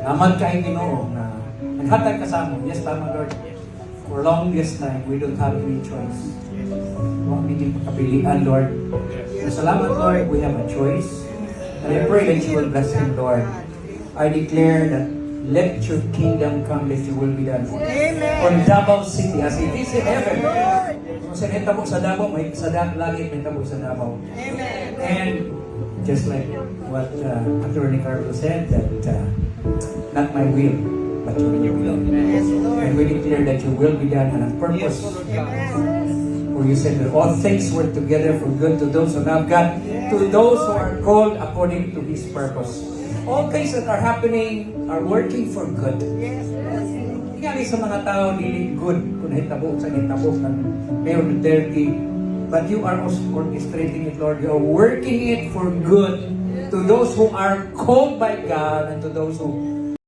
Salamat kay Ginoo na naghatag ka sa amon. Yes, tama Lord. For longest time, we don't have any choice. Huwag hindi pagkapilian, Lord. So, salamat, Lord. We have a choice. And I pray that you will bless him, Lord. I declare that let your kingdom come, let your will be done. On Davao City, as it is in heaven. Kung sa tabo sa Davao, may sa langit, may tabo sa Davao. And just like what Attorney Carlos said, that not my will, but your will. And we declare that your will be done and on purpose. For you said that all things work together for good to those who love God, to those who are called according to His purpose. All things that are happening are working for good. Tingali sa mga tao, dili good kung hitabo sa hitabo ng Mayor Duterte. But you are also orchestrating it, Lord. You are working it for good to those who are called by God and to those who